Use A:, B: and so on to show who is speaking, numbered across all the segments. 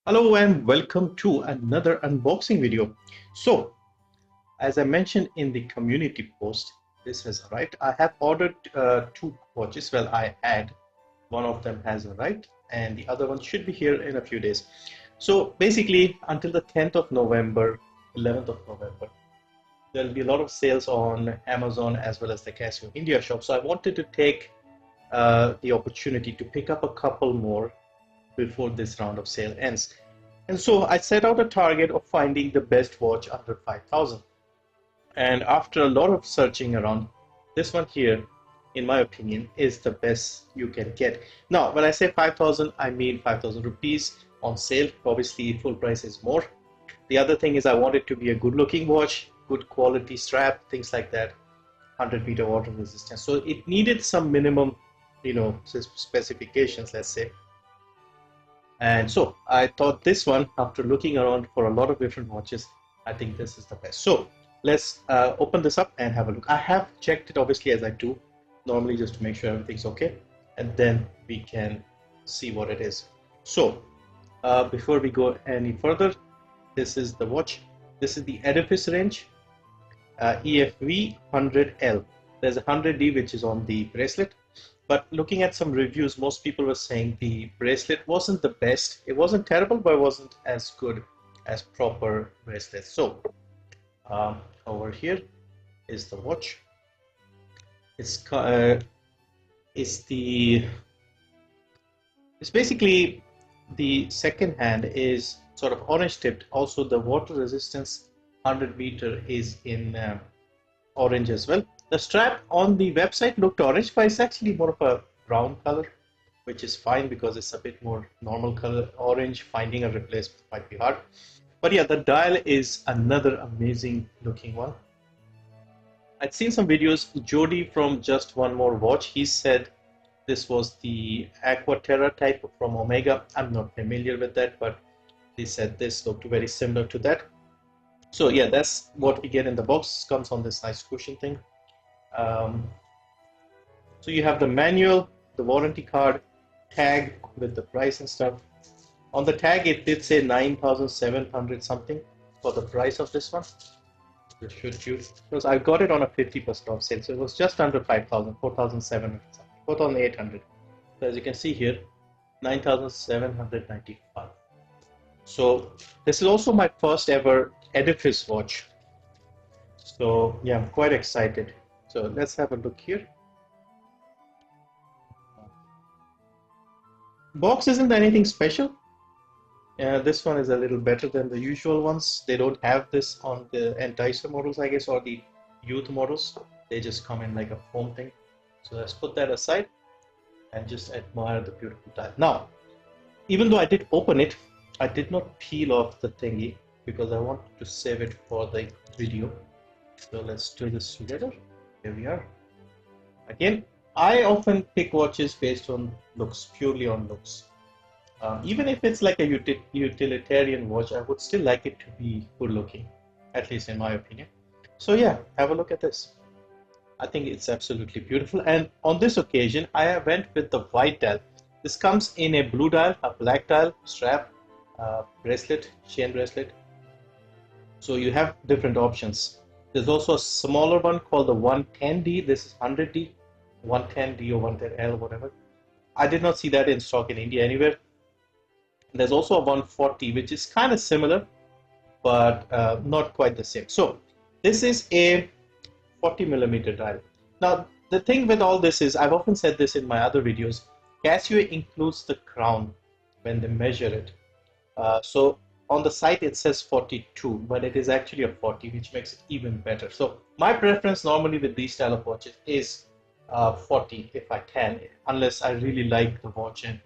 A: Hello and welcome to another unboxing video. So, as I mentioned in the community post, this has arrived. I have ordered two watches. Well, I had. One of them has arrived and the other one should be here in a few days. So basically until the 10th of November, 11th of November, there'll be a lot of sales on Amazon as well as the Casio India shop. So I wanted to take the opportunity to pick up a couple more before this round of sale ends. And so I set out a target of finding the best watch under 5,000. And after a lot of searching around, this one here, in my opinion, is the best you can get. Now, when I say 5,000, I mean 5,000 rupees on sale. Obviously, full price is more. The other thing is I want it to be a good looking watch, good quality strap, things like that, 100-meter water resistance. So it needed some minimum, specifications, let's say. And so I thought this one, after looking around for a lot of different watches, I think this is the best. So let's open this up and have a look. I have checked it obviously as I do normally, just to make sure everything's okay, and then we can see what it is. So before we go any further, this is the watch. This is the Edifice range, EFV-100L. There's a 100D which is on the bracelet. But looking at some reviews, most people were saying the bracelet wasn't the best. It wasn't terrible, but it wasn't as good as proper bracelets. So over here is the watch. It's basically the second hand is sort of orange tipped. Also, the water resistance 100-meter is in orange as well. The strap on the website looked orange, but it's actually more of a brown color, which is fine because it's a bit more normal color. Orange, finding a replacement might be hard. But yeah, the dial is another amazing looking one. I'd seen some videos. Jody from Just One More Watch, he said this was the Aquaterra type from Omega. I'm not familiar with that, but he said this looked very similar to that. So yeah, that's what we get in the box. Comes on this nice cushion thing. So you have the manual, the warranty card, tag with the price and stuff. On the tag, it did say 9,700 something for the price of this one. This should you, because I got it on a 50% off sale, so it was just under 5,000, 4,700 something, 4,800. So as you can see here, 9,795. So this is also my first ever Edifice watch. So yeah, I'm quite excited. So let's have a look here. Box isn't anything special. This one is a little better than the usual ones. They don't have this on the Enticer models, I guess, or the youth models. They just come in like a foam thing. So let's put that aside and just admire the beautiful dial. Now, even though I did open it, I did not peel off the thingy because I wanted to save it for the video. So let's do this together. Here we are. Again, I often pick watches based on looks, purely on looks. Even if it's like a utilitarian watch, I would still like it to be good looking, at least in my opinion. So yeah, have a look at this. I think it's absolutely beautiful. And on this occasion, I went with the white dial. This comes in a blue dial, a black dial, strap, bracelet, chain bracelet. So you have different options. There's also a smaller one called the 110D. This is 100D, 110D or 110L, whatever. I did not see that in stock in India anywhere. There's also a 140, which is kind of similar, but not quite the same. So this is a 40mm dial. Now, the thing with all this is, I've often said this in my other videos, Casio includes the crown when they measure it. So on the site it says 42, but it is actually a 40, which makes it even better. So my preference normally with these style of watches is 40 if I can, unless I really like the watch and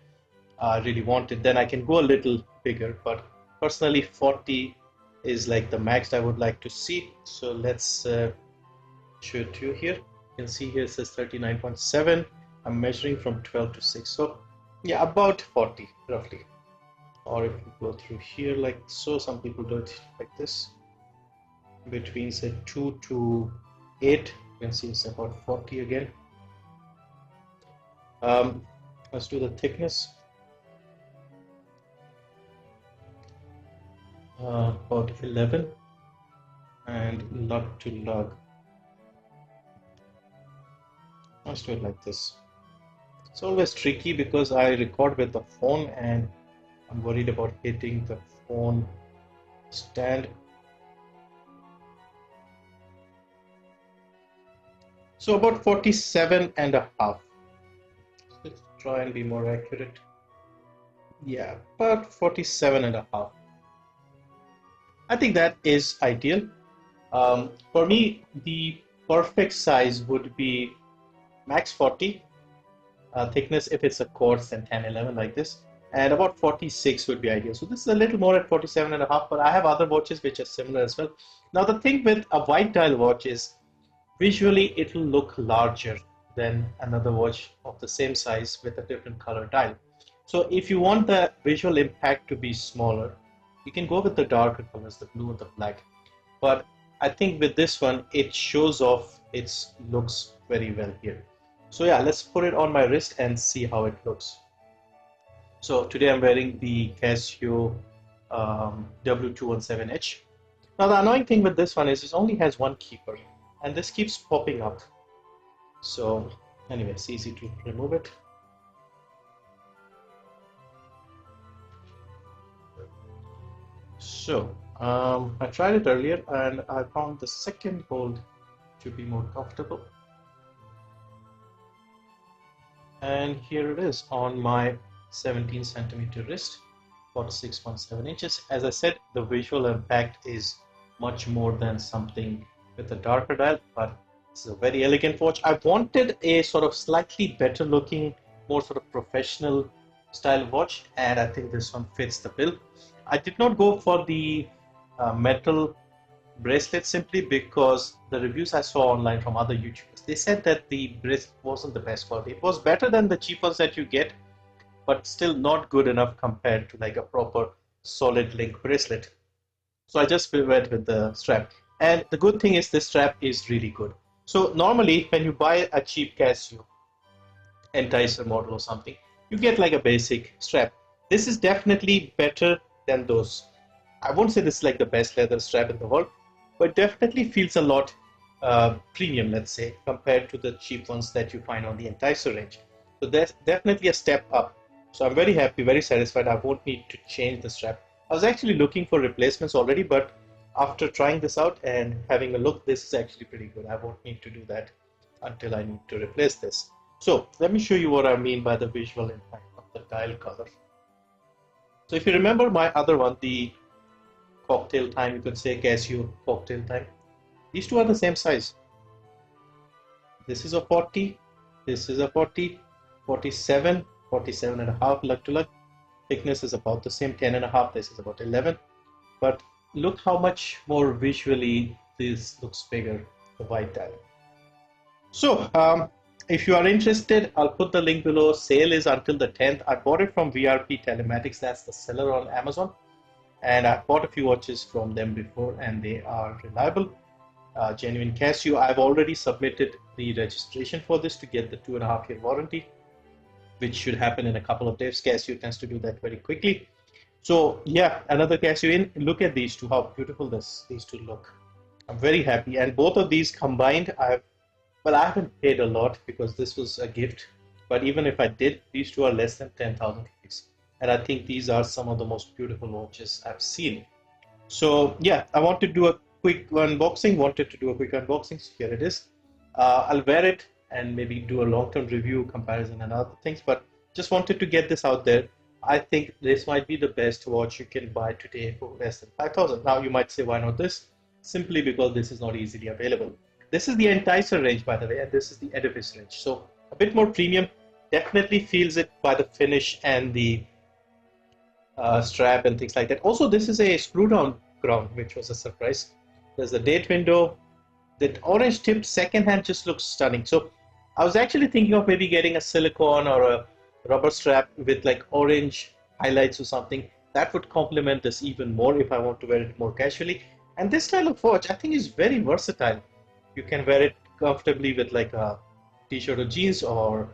A: really want it, then I can go a little bigger, but personally 40 is like the max I would like to see. So let's show it to you here. You can see here it says 39.7. I'm measuring from 12 to 6, so yeah, about 40 roughly. Or if you go through here like so, some people do it like this, between say 2 to 8, you can see it's about 40 again. Let's do the thickness. about 11, and lug to lug. Let's do it like this. It's always tricky because I record with the phone and I'm worried about hitting the phone stand. So about 47 and a half. Let's try and be more accurate. Yeah, about 47 and a half. I think that is ideal. For me, the perfect size would be max 40 thickness if it's a quartz, and 10, 11 like this, and about 46 would be ideal. So this is a little more at 47 and a half, but I have other watches which are similar as well. Now the thing with a white dial watch is visually it will look larger than another watch of the same size with a different color dial. So if you want the visual impact to be smaller, you can go with the darker colors, the blue or the black. But I think with this one, it shows off, it looks very well here. So yeah, let's put it on my wrist and see how it looks. So today I'm wearing the Casio W217H. Now the annoying thing with this one is it only has one keeper, and this keeps popping up. So anyway, it's easy to remove it. So I tried it earlier and I found the second hold to be more comfortable. And here it is on my 17 centimeter wrist, 46.7 inches. As I said, the visual impact is much more than something with a darker dial, but it's a very elegant watch. I wanted a sort of slightly better looking, more sort of professional style watch, and I think this one fits the bill. I did not go for the metal bracelet simply because the reviews I saw online from other YouTubers, they said that the bracelet wasn't the best quality. It was better than the cheap ones that you get, but still not good enough compared to like a proper solid link bracelet. So I just went with the strap. And the good thing is this strap is really good. So normally when you buy a cheap Casio Enticer model or something, you get like a basic strap. This is definitely better than those. I won't say this is like the best leather strap in the world, but definitely feels a lot premium, let's say, compared to the cheap ones that you find on the Enticer range. So that's definitely a step up. So I'm very happy, very satisfied. I won't need to change the strap. I was actually looking for replacements already, but after trying this out and having a look, this is actually pretty good. I won't need to do that until I need to replace this. So let me show you what I mean by the visual impact of the dial color. So if you remember my other one, the cocktail time, you could say Casio cocktail time. These two are the same size. This is a 40, this is a 40, 47, 47 and a half lug to lug. Thickness is about the same, 10 and a half. This is about 11. But look how much more visually this looks bigger, the white dial. So if you are interested, I'll put the link below. Sale is until the 10th. I bought it from VRP Telematics. That's the seller on Amazon. And I've bought a few watches from them before, and they are reliable, genuine Casio. I've already submitted the registration for this to get the 2.5-year warranty, which should happen in a couple of days. Casio tends to do that very quickly. So yeah, another Casio in. Look at these two, how beautiful these two look. I'm very happy, and both of these combined, I haven't paid a lot because this was a gift. But even if I did, these two are less than 10,000 rupees. And I think these are some of the most beautiful watches I've seen. So yeah, I want to do a quick unboxing. So here it is. I'll wear it and maybe do a long-term review, comparison and other things, but just wanted to get this out there. I think this might be the best watch you can buy today for less than 5,000. Now you might say, why not this? Simply because this is not easily available. This is the Enticer range, by the way, and this is the Edifice range. So a bit more premium, definitely feels it by the finish and the strap and things like that. Also, this is a screw-down crown, which was a surprise. There's the date window. That orange tipped second hand just looks stunning. So I was actually thinking of maybe getting a silicone or a rubber strap with like orange highlights or something. That would complement this even more if I want to wear it more casually. And this style of watch I think is very versatile. You can wear it comfortably with like a t-shirt or jeans, or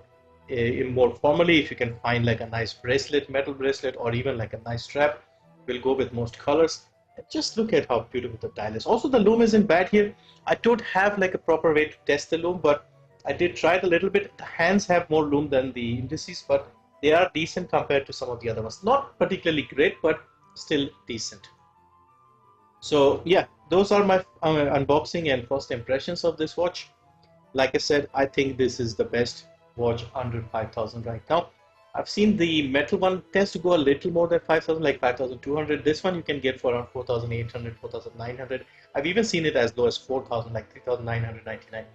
A: more formally if you can find like a nice bracelet, metal bracelet, or even like a nice strap. Will go with most colors. Just look at how beautiful the dial is. Also, the loom isn't bad here. I don't have like a proper way to test the loom, but I did try it a little bit. The hands have more loom than the indices, but they are decent compared to some of the other ones. Not particularly great, but still decent. So yeah, those are my unboxing and first impressions of this watch. Like I said, I think this is the best watch under 5,000 right now. I've seen the metal one tends to go a little more than 5,000, like 5,200. This one you can get for around 4,800, 4,900. I've even seen it as low as 4,000, like 3,999.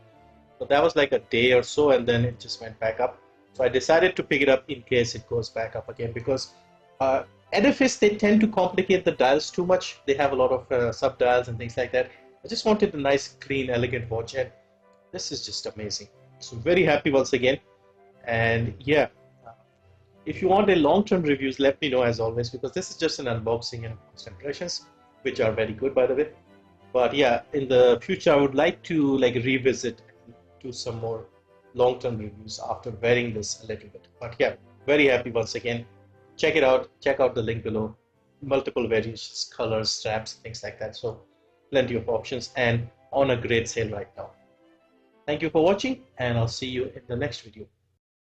A: So that was like a day or so, and then it just went back up. So I decided to pick it up in case it goes back up again, because uh, Edifice, they tend to complicate the dials too much. They have a lot of sub dials and things like that. I just wanted a nice, clean, elegant watch, and this is just amazing. So very happy once again. And yeah, uh, if you want a long-term reviews, let me know as always, because this is just an unboxing and first impressions, which are very good by the way. But yeah, in the future, I would like to like revisit and do some more long-term reviews after wearing this a little bit. But yeah, very happy once again. Check it out. Check out the link below. Multiple variations, colors, straps, things like that. So plenty of options and on a great sale right now. Thank you for watching, and I'll see you in the next video.